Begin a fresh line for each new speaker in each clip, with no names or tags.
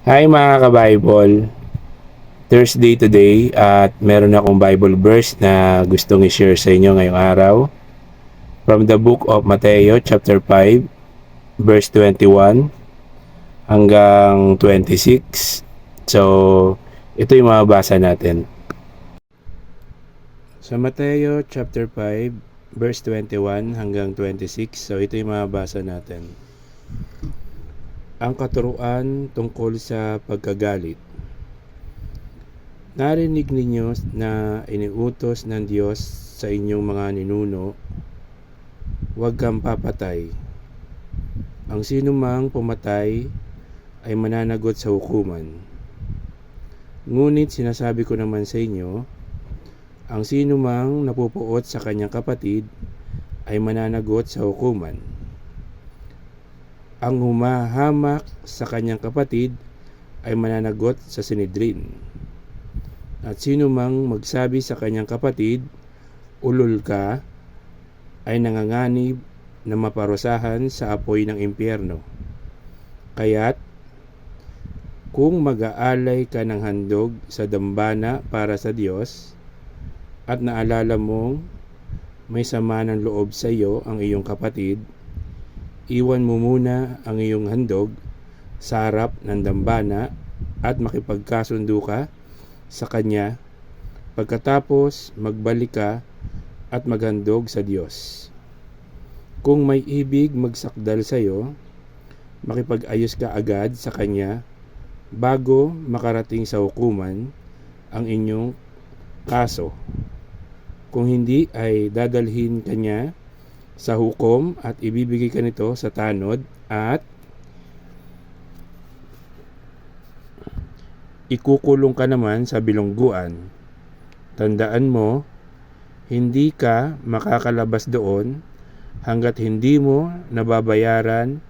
Hi mga ka-Bible, Thursday today at meron akong Bible verse na gustong i-share sa inyo ngayong araw. From the book of Mateo chapter 5 verse 21 hanggang 26. So, ito yung mababasa natin. Sa Mateo chapter 5 verse 21 hanggang 26. So, ito yung mababasa natin. Ang katuruan tungkol sa pagkagalit. Narinig ninyo na iniutos ng Diyos sa inyong mga ninuno, huwag kang papatay. Ang sinumang pumatay ay mananagot sa hukuman. Ngunit sinasabi ko naman sa inyo, ang sinumang napupuot sa kanyang kapatid ay mananagot sa hukuman. Ang humahamak sa kanyang kapatid ay mananagot sa Sanhedrin. At sino mang magsabi sa kanyang kapatid, ulol ka, ay nanganganib na maparusahan sa apoy ng impyerno. Kaya't, kung mag-aalay ka ng handog sa dambana para sa Diyos, at naalala mong may sama ng loob sa iyo ang iyong kapatid, iwan mo muna ang iyong handog sa harap ng dambana at makipagkasundo ka sa kanya, pagkatapos magbalik ka at maghandog sa Diyos. Kung may ibig magsakdal sa iyo, makipag-ayos ka agad sa kanya bago makarating sa hukuman ang inyong kaso. Kung hindi ay dadalhin kanya sa hukom at ibibigay ka nito sa tanod at ikukulong ka naman sa bilangguan. Tandaan mo, hindi ka makakalabas doon hanggat hindi mo nababayaran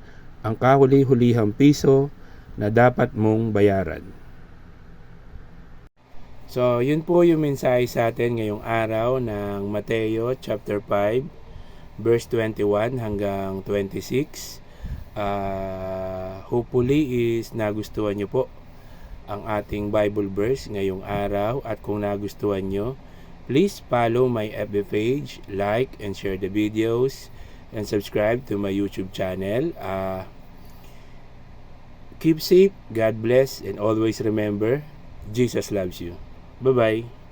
ang kahuli-hulihang piso na dapat mong bayaran. So, yun po yung mensahe sa atin ngayong araw ng Mateo chapter 5 verse 21 hanggang 26. Hopefully is nagustuhan nyo po ang ating Bible verse ngayong araw, at kung nagustuhan nyo, please follow my FB page, like and share the videos, and subscribe to my YouTube channel. Keep safe, God bless, and always remember, Jesus loves you. Bye-bye.